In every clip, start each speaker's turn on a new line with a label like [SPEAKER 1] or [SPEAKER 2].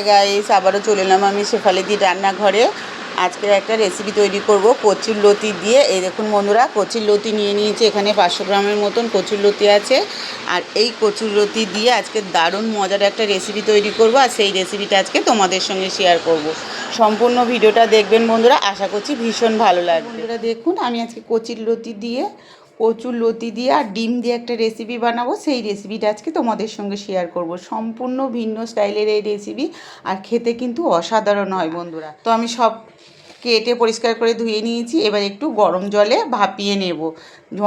[SPEAKER 1] Guys আবারও চলে এলাম আমি শেফালিদির রান্নাঘরে। আজকের একটা রেসিপি তৈরি করব কচুর লতি দিয়ে। এই দেখুন বন্ধুরা, কচুর লতি নিয়ে নিয়েছি, এখানে 500 গ্রামের মতন কচুর লতি আছে। আর এই কচুর লতি দিয়ে আজকে দারুণ মজার একটা রেসিপি তৈরি করব, আর সেই রেসিপিটা আজকে তোমাদের সঙ্গে শেয়ার করব। সম্পূর্ণ ভিডিওটা দেখবেন বন্ধুরা, আশা করছি ভীষণ ভালো লাগবে। বন্ধুরা দেখুন, আমি আজকে কচুর লতি দিয়ে আর ডিম দিয়ে একটা রেসিপি বানাবো, সেই রেসিপিটা আজকে তোমাদের সঙ্গে শেয়ার করব। সম্পূর্ণ ভিন্ন স্টাইলের এই রেসিপি, আর খেতে কিন্তু অসাধারণ হয় বন্ধুরা। তো আমি সব কেটে পরিষ্কার করে ধুয়ে নিয়েছি, এবার একটু গরম জলে ভাপিয়ে নেব।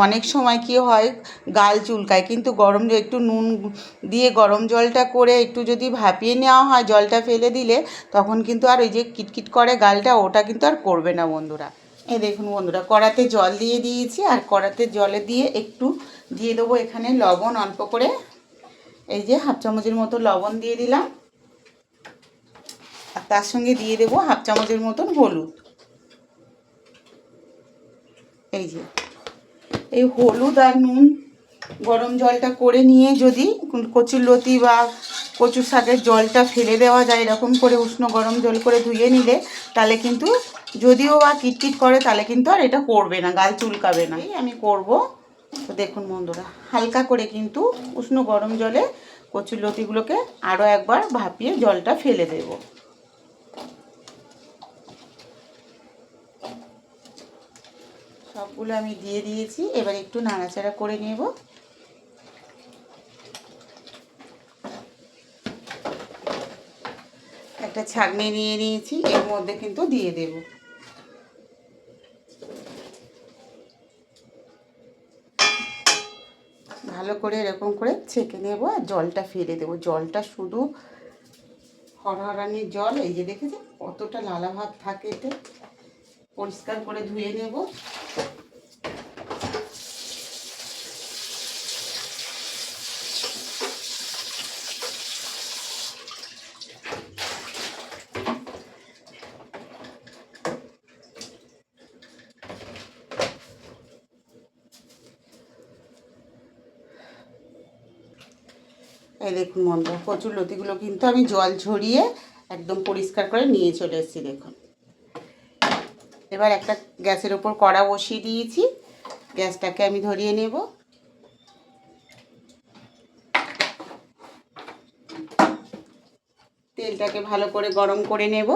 [SPEAKER 1] অনেক সময় কি হয়, গাল চুলকায়, কিন্তু একটু নুন দিয়ে গরম জলটা করে একটু যদি ভাপিয়ে নেওয়া হয়, জলটা ফেলে দিলে তখন কিন্তু আর ওই যে কিটকিট করে গালটা, ওটা কিন্তু আর করবে না বন্ধুরা। এই দেখুন বন্ধুরা, কড়াতে জল দিয়ে দিয়েছি, আর কড়াতে জলে দিয়ে একটু দিয়ে দেবো এখানে লবণ অল্প করে। এই যে হাফ চামচের মতো লবণ দিয়ে দিলাম, আর তার সঙ্গে দিয়ে দেবো হাফ চামচের মতন হলুদ। এই হলুদ আর নুন গরম জলটা করে নিয়ে যদি কচুর লতি বা কচুর শাকের জলটা ফেলে দেওয়া যায়, এরকম করে উষ্ণ গরম জল করে ধুয়ে নিলে, তাহলে কিন্তু যদিও বা কিটকিট করে, তাহলে কিন্তু আর এটা করবে না, গাল চুলকাবে না। আমি করব। তো দেখুন বন্ধুরা, হালকা করে কিন্তু উষ্ণ গরম জলে কচুর লতিগুলোকে আরও একবার ভাপিয়ে জলটা ফেলে দেব। সবগুলো আমি দিয়ে দিয়েছি, এবার একটু নাড়াচাড়া করে নেব। একটা ছাঁকনি নিয়ে নিয়েছি, এর মধ্যে কিন্তু দিয়ে দেব। ভালো করে এরকম করে ছেঁকে নেব, আর জলটা ফেলে দেবো। জলটা শুধু হরহরানির জল, এই যে দেখেছেন কতটা লালা ভাব থাকে, এতে পরিষ্কার করে ধুয়ে নেব। এই দেখুন বন্ধুরা, কচুর লতিগুলো কিন্তু আমি জল ঝরিয়ে একদম পরিষ্কার করে নিয়ে চলে এসেছি। দেখুন, এবার একটা গ্যাসের ওপর কড়া বসিয়ে দিয়েছি, গ্যাসটাকে আমি ধরিয়ে নেব। তেলটাকে ভালো করে গরম করে নেব।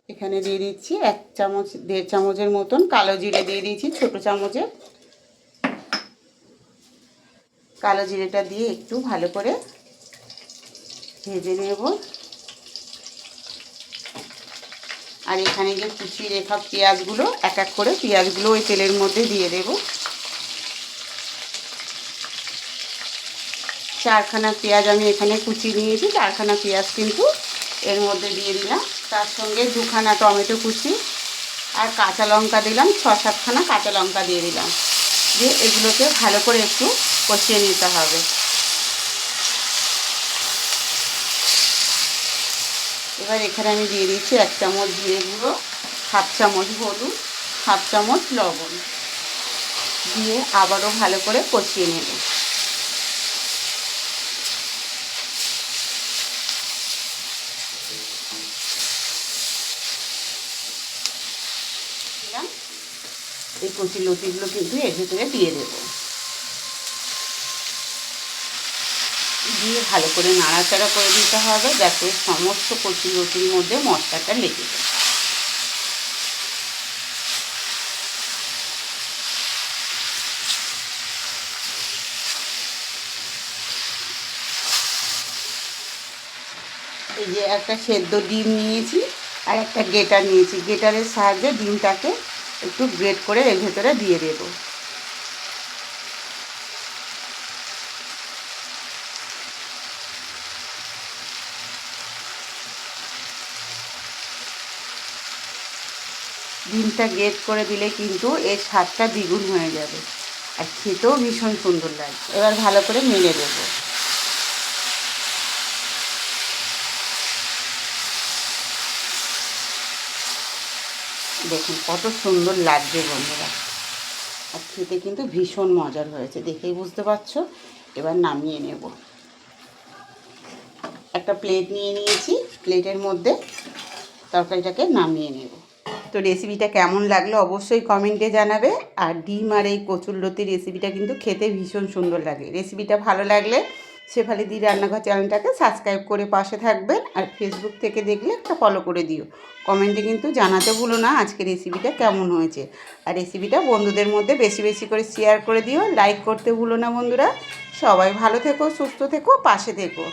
[SPEAKER 1] এখানে দিয়ে দিচ্ছি 1-1.5 চামচের মতন কালো জিরে দিয়ে দিয়েছি, ছোটো চামচের। কালো জিরেটা দিয়ে একটু ভালো করে ভেজে নেব। আর এখানে যে কুচিয়ে রাখা পেঁয়াজগুলো, এক এক করে পেঁয়াজগুলো ওই তেলের মধ্যে দিয়ে দেব। 4খানা পেঁয়াজ আমি এখানে কুচিয়ে নিয়েছি, 4খানা পেঁয়াজ কিন্তু এর মধ্যে দিয়ে দিলাম। তার সঙ্গে 2খানা টমেটো কুচি আর কাঁচা লঙ্কা দিলাম, 6-7খানা কাঁচা লঙ্কা দিয়ে দিলাম। দিয়ে এগুলোকে ভালো করে একটু কষিয়ে নিতে হবে। এবার এখানে আমি দিয়ে দিচ্ছি 1 চামচ জিরে গুঁড়ো, হাফ চামচ হলুদ, হাফ চামচ লবণ দিয়ে আবারও ভালো করে কষিয়ে নেব। এই কচি লতিগুলো কিন্তু এর ভেতরে দিয়ে দেব, দিয়ে ভালো করে নাড়াচাড়া করে দিতে হবে, যাতে সমস্ত কচি লতির মধ্যে মশলাটা লেগে যায়। এই যে একটা সেদ্ধ ডিম নিয়েছি, আর একটা গ্রেটার নিয়েছি, গ্রেটারের সাহায্যে ডিমটাকে একটু গ্রেট করে এর ভেতরে দিয়ে দেব। ডিমটা গ্রেট করে দিলে কিন্তু এর স্বাদটা দ্বিগুণ হয়ে যাবে, আর খেতেও ভীষণ সুন্দর লাগবে। এবার ভালো করে মেলে দেবো। দেখুন কত সুন্দর লাগছে বন্ধুরা, আর খেতে কিন্তু ভীষণ মজার হয়েছে, দেখেই বুঝতে পারছো। এবার নামিয়ে নেব। একটা প্লেট নিয়ে নিয়েছি, প্লেটের মধ্যে তরকারিটাকে নামিয়ে নেব। তো রেসিপিটা কেমন লাগলো অবশ্যই কমেন্টে জানাবে। আর ডিম আর এই কচুরলতির রেসিপিটা কিন্তু খেতে ভীষণ সুন্দর লাগে। রেসিপিটা ভালো লাগলে শেফালিদি রান্নাঘর চ্যানেলটাকে সাবস্ক্রাইব করে পাশে থাকবেন। আর ফেসবুক থেকে দেখলে একটা ফলো করে দিও। কমেন্টে কিন্তু জানাতে ভুলো না আজকে রেসিপিটা কেমন হয়েছে। আর রেসিপিটা বন্ধুদের মধ্যে বেশি বেশি করে শেয়ার করে দিও, লাইক করতে ভুলো না বন্ধুরা। সবাই ভালো থেকো, সুস্থ থেকো, পাশে থেকো।